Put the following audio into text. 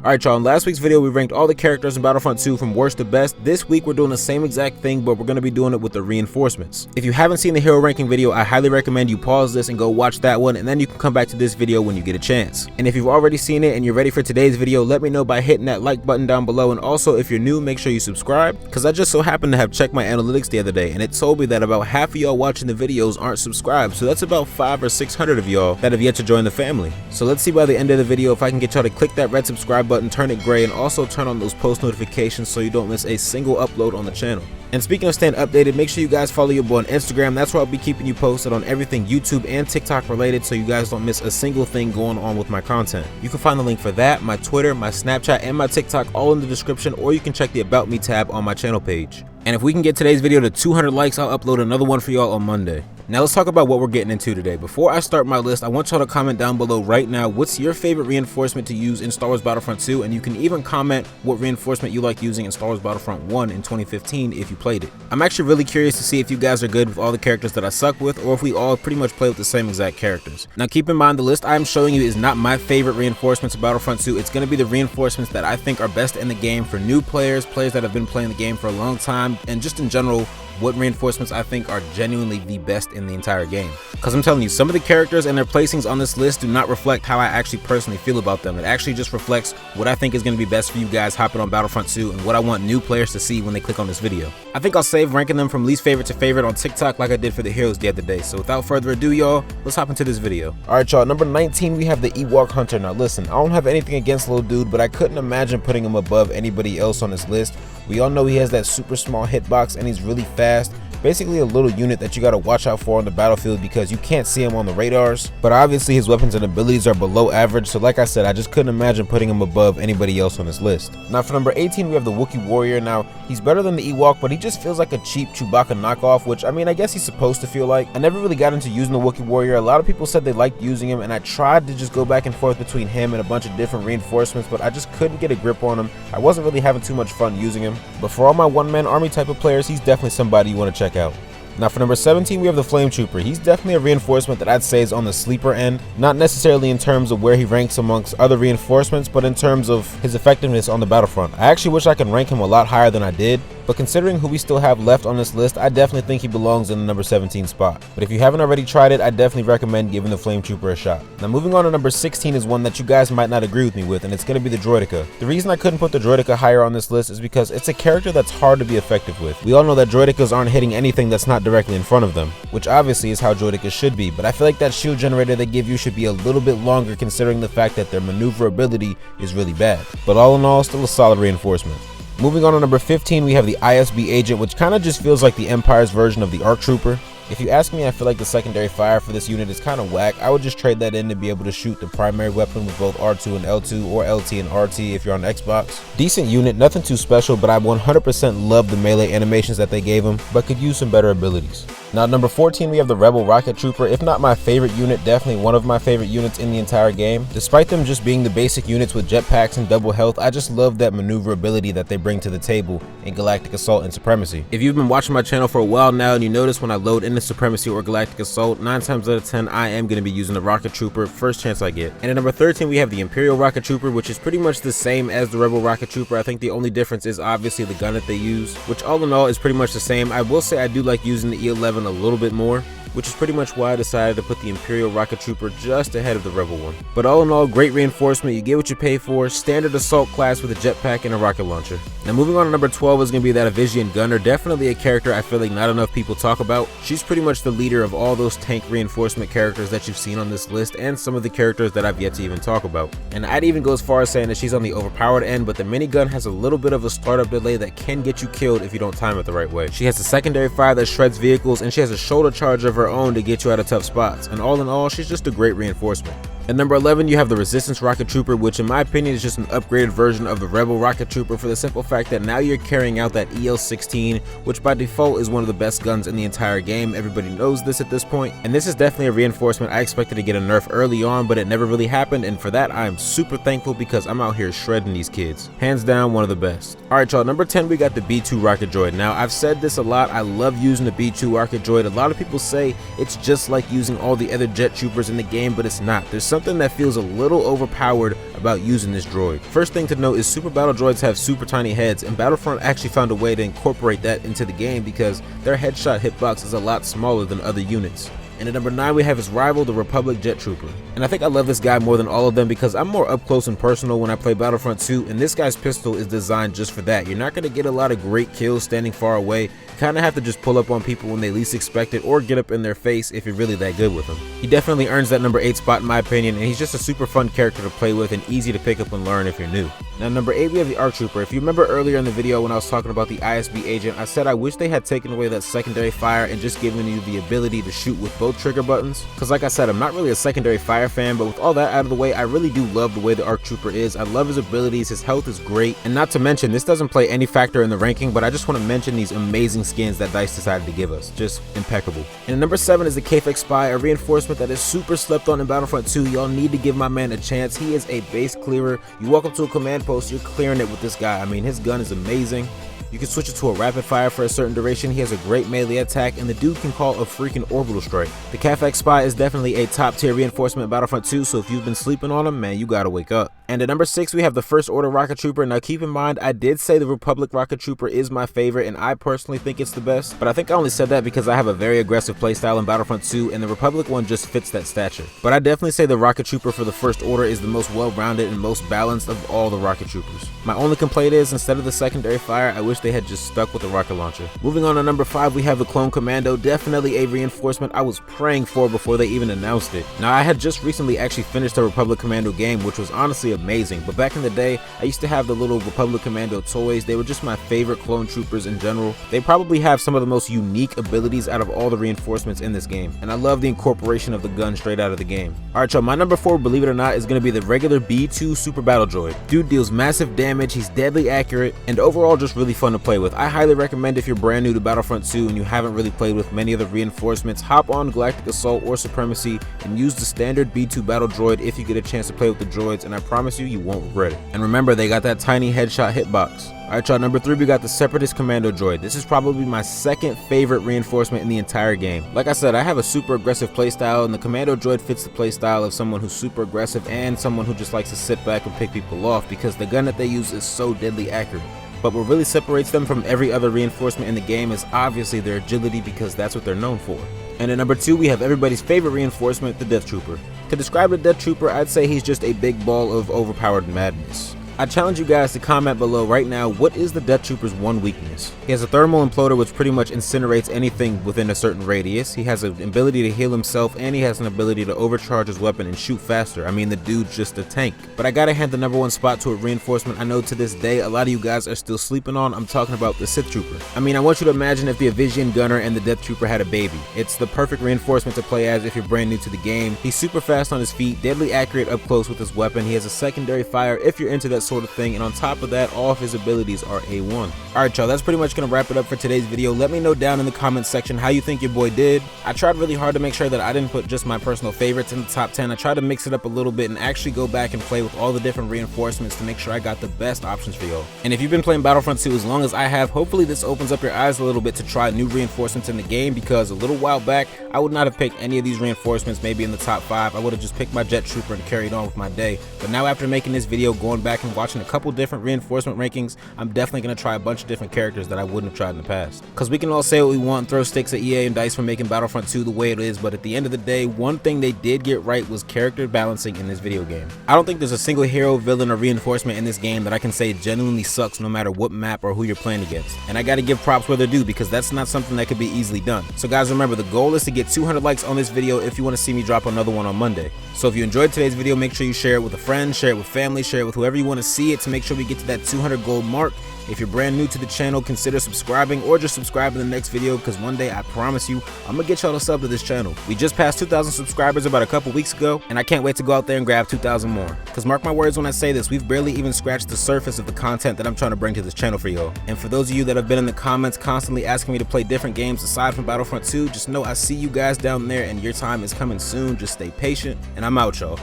Alright y'all, in last week's video we ranked all the characters in Battlefront 2 from worst to best. This week we're doing the same exact thing, but we're going to be doing it with the reinforcements. If you haven't seen the hero ranking video, I highly recommend you pause this and go watch that one, and then you can come back to this video when you get a chance. And if you've already seen it and you're ready for today's video, let me know by hitting that like button down below, and also if you're new, make sure you subscribe, because I just so happened to have checked my analytics the other day and it told me that about half of y'all watching the videos aren't subscribed, so that's about 500 or 600 of y'all that have yet to join the family. So let's see by the end of the video if I can get y'all to click that red subscribe button, turn it gray, and also turn on those post notifications so you don't miss a single upload on the channel. And speaking of staying updated, make sure you guys follow your boy on Instagram. That's where I'll be keeping you posted on everything YouTube and TikTok related, so you guys don't miss a single thing going on with my content. You can find the link for that, my Twitter, my Snapchat, and my TikTok all in the description, or you can check the About Me tab on my channel page. And if we can get today's video to 200 likes, I'll upload another one for y'all on Monday. Now let's talk about what we're getting into today. Before I start my list, I want y'all to comment down below right now what's your favorite reinforcement to use in Star Wars Battlefront 2, and you can even comment what reinforcement you like using in Star Wars Battlefront 1 in 2015 if you played it. I'm actually really curious to see if you guys are good with all the characters that I suck with, or if we all pretty much play with the same exact characters. Now keep in mind, the list I'm showing you is not my favorite reinforcements of Battlefront 2. It's going to be the reinforcements that I think are best in the game for new players, players that have been playing the game for a long time, and just in general, what reinforcements I think are genuinely the best in the entire game. Because I'm telling you, some of the characters and their placings on this list do not reflect how I actually personally feel about them. It actually just reflects what I think is going to be best for you guys hopping on Battlefront 2 and what I want new players to see when they click on this video. I think I'll save ranking them from least favorite to favorite on TikTok like I did for the heroes the other day. So without further ado, y'all, let's hop into this video. Alright y'all, number 19 we have the Ewok Hunter. Now listen, I don't have anything against little dude, but I couldn't imagine putting him above anybody else on this list. We all know he has that super small hitbox and he's really fast. Basically a little unit that you gotta watch out for on the battlefield because you can't see him on the radars, but obviously his weapons and abilities are below average, so like I said, I just couldn't imagine putting him above anybody else on this list. Now for number 18 we have the Wookiee Warrior. Now he's better than the Ewok, but he just feels like a cheap Chewbacca knockoff, which I mean I guess he's supposed to feel like. I never really got into using the Wookiee Warrior. A lot of people said they liked using him, and I tried to just go back and forth between him and a bunch of different reinforcements, but I just couldn't get a grip on him. I wasn't really having too much fun using him, but for all my one-man army type of players, he's definitely somebody you want to check out. Now for number 17 we have the Flame Trooper. He's definitely a reinforcement that I'd say is on the sleeper end, not necessarily in terms of where he ranks amongst other reinforcements, but in terms of his effectiveness on the battlefront. I actually wish I could rank him a lot higher than I did, but considering who we still have left on this list, I definitely think he belongs in the number 17 spot. But if you haven't already tried it, I definitely recommend giving the Flame Trooper a shot. Now moving on to number 16 is one that you guys might not agree with me with, and it's going to be the Droideka. The reason I couldn't put the Droideka higher on this list is because it's a character that's hard to be effective with. We all know that Droidekas aren't hitting anything that's not directly in front of them, which obviously is how Droidekas should be, but I feel like that shield generator they give you should be a little bit longer considering the fact that their maneuverability is really bad. But all in all, still a solid reinforcement. Moving on to number 15 we have the ISB Agent, which kind of just feels like the Empire's version of the ARC Trooper. If you ask me, I feel like the secondary fire for this unit is kind of whack. I would just trade that in to be able to shoot the primary weapon with both R2 and L2, or LT and RT if you're on Xbox. Decent unit, nothing too special, but I 100% love the melee animations that they gave him, but could use some better abilities. Now at number 14 we have the Rebel Rocket Trooper. If not my favorite unit, definitely one of my favorite units in the entire game. Despite them just being the basic units with jetpacks and double health, I just love that maneuverability that they bring to the table in Galactic Assault and Supremacy. If you've been watching my channel for a while now and you notice when I load into Supremacy or Galactic Assault, 9 times out of 10 I am going to be using the Rocket Trooper first chance I get. And at number 13 we have the Imperial Rocket Trooper, which is pretty much the same as the Rebel Rocket Trooper. I think the only difference is obviously the gun that they use, which all in all is pretty much the same. I will say I do like using the E11 a little bit more, which is pretty much why I decided to put the Imperial Rocket Trooper just ahead of the Rebel one. But all in all, great reinforcement, you get what you pay for, standard assault class with a jetpack and a rocket launcher. Now moving on to number 12 is going to be that Avisian Gunner, definitely a character I feel like not enough people talk about. She's pretty much the leader of all those tank reinforcement characters that you've seen on this list, and some of the characters that I've yet to even talk about. And I'd even go as far as saying that she's on the overpowered end, but the minigun has a little bit of a startup delay that can get you killed if you don't time it the right way. She has a secondary fire that shreds vehicles, and she has a shoulder charge of her own to get you out of tough spots, and all in all, she's just a great reinforcement. At number 11, you have the Resistance Rocket Trooper, which in my opinion is just an upgraded version of the Rebel Rocket Trooper, for the simple fact that now you're carrying out that EL-16, which by default is one of the best guns in the entire game. Everybody knows this at this point, and this is definitely a reinforcement I expected to get a nerf early on, but it never really happened, and for that I am super thankful because I'm out here shredding these kids. Hands down, one of the best. Alright y'all, number 10 we got the B2 Rocket Droid. Now I've said this a lot, I love using the B2 Rocket Droid. A lot of people say honestly, it's just like using all the other jet troopers in the game, but it's not. There's something that feels a little overpowered about using this droid. First thing to note is super battle droids have super tiny heads, and Battlefront actually found a way to incorporate that into the game because their headshot hitbox is a lot smaller than other units. And at number 9 we have his rival, the Republic Jet Trooper. And I think I love this guy more than all of them because I'm more up close and personal when I play Battlefront 2, and this guy's pistol is designed just for that. You're not going to get a lot of great kills standing far away. You kind of have to just pull up on people when they least expect it or get up in their face if you're really that good with him. He definitely earns that number 8 spot in my opinion, and he's just a super fun character to play with and easy to pick up and learn if you're new. Now number 8 we have the ARC Trooper. If you remember earlier in the video when I was talking about the ISB agent, I said I wish they had taken away that secondary fire and just given you the ability to shoot with both trigger buttons. Because like I said, I'm not really a secondary fire fan, but with all that out of the way, I really do love the way the ARC Trooper is. I love his abilities, his health is great, and not to mention, this doesn't play any factor in the ranking, but I just want to mention these amazing skins that DICE decided to give us. Just impeccable. And at number 7 is the Kafek Spy, a reinforcement that is super slept on in Battlefront 2. Y'all need to give my man a chance. He is a base clearer. You walk up to a command post, you're clearing it with this guy. I mean, his gun is amazing. You can switch it to a rapid fire for a certain duration. He has a great melee attack, and the dude can call a freaking orbital strike. The Kafek Spy is definitely a top tier reinforcement in Battlefront 2, so if you've been sleeping on him, man, you gotta wake up. And at number 6 we have the First Order Rocket Trooper. Now keep in mind, I did say the Republic Rocket Trooper is my favorite, and I personally think it's the best, but I think I only said that because I have a very aggressive playstyle in Battlefront 2, and the Republic one just fits that stature. But I definitely say the Rocket Trooper for the First Order is the most well-rounded and most balanced of all the Rocket Troopers. My only complaint is, instead of the secondary fire, I wish they had just stuck with the rocket launcher. Moving on to number 5 we have the Clone Commando, definitely a reinforcement I was praying for before they even announced it. Now I had just recently actually finished a Republic Commando game, which was honestly amazing, but back in the day I used to have the little Republic Commando toys. They were just my favorite clone troopers in general. They probably have some of the most unique abilities out of all the reinforcements in this game, and I love the incorporation of the gun straight out of the game. Alright y'all, my number 4, believe it or not, is going to be the regular B2 Super Battle Droid. Dude deals massive damage, he's deadly accurate, and overall just really fun to play with. I highly recommend if you're brand new to Battlefront 2 and you haven't really played with many of the reinforcements, hop on Galactic Assault or Supremacy and use the standard B2 Battle Droid if you get a chance to play with the droids, and I promise you, you won't regret it. And remember, they got that tiny headshot hitbox. Alright y'all, number 3 we got the Separatist Commando Droid. This is probably my second favorite reinforcement in the entire game. Like I said, I have a super aggressive playstyle, and the Commando Droid fits the playstyle of someone who's super aggressive and someone who just likes to sit back and pick people off because the gun that they use is so deadly accurate. But what really separates them from every other reinforcement in the game is obviously their agility, because that's what they're known for. And at number 2 we have everybody's favorite reinforcement, the Death Trooper. To describe the Death Trooper, I'd say he's just a big ball of overpowered madness. I challenge you guys to comment below right now, what is the Death Trooper's one weakness? He has a thermal imploder which pretty much incinerates anything within a certain radius. He has an ability to heal himself, and he has an ability to overcharge his weapon and shoot faster. I mean, the dude's just a tank. But I gotta hand the number 1 spot to a reinforcement I know to this day a lot of you guys are still sleeping on. I'm talking about the Sith Trooper. I mean, I want you to imagine if the Avisian Gunner and the Death Trooper had a baby. It's the perfect reinforcement to play as if you're brand new to the game. He's super fast on his feet, deadly accurate up close with his weapon. He has a secondary fire if you're into that sort of thing, and on top of that, all of his abilities are A1. Alright y'all, that's pretty much gonna wrap it up for today's video. Let me know down in the comments section how you think your boy did. I tried really hard to make sure that I didn't put just my personal favorites in the top 10. I tried to mix it up a little bit and actually go back and play with all the different reinforcements to make sure I got the best options for y'all. And if you've been playing Battlefront 2 as long as I have, hopefully this opens up your eyes a little bit to try new reinforcements in the game, because a little while back I would not have picked any of these reinforcements maybe in the top 5. I would have just picked my Jet Trooper and carried on with my day. But now after making this video, going back and watching a couple different reinforcement rankings, I'm definitely going to try a bunch of different characters that I wouldn't have tried in the past. Because we can all say what we want, throw sticks at EA and DICE for making Battlefront 2 the way it is, but at the end of the day, one thing they did get right was character balancing in this video game. I don't think there's a single hero, villain, or reinforcement in this game that I can say genuinely sucks no matter what map or who you're playing against. And I gotta give props where they're due, because that's not something that could be easily done. So guys, remember, the goal is to get 200 likes on this video if you want to see me drop another one on Monday. So if you enjoyed today's video, make sure you share it with a friend, share it with family, share it with whoever you want to see it to make sure we get to that 200 gold mark. If you're brand new to the channel, consider subscribing, or just subscribe in the next video, because one day, I promise you, I'm gonna get y'all to sub to this channel. We just passed 2,000 subscribers about a couple weeks ago, and I can't wait to go out there and grab 2,000 more. Because mark my words when I say this, we've barely even scratched the surface of the content that I'm trying to bring to this channel for y'all. And for those of you that have been in the comments constantly asking me to play different games aside from Battlefront 2, just know I see you guys down there, and your time is coming soon. Just stay patient, and I'm out, y'all.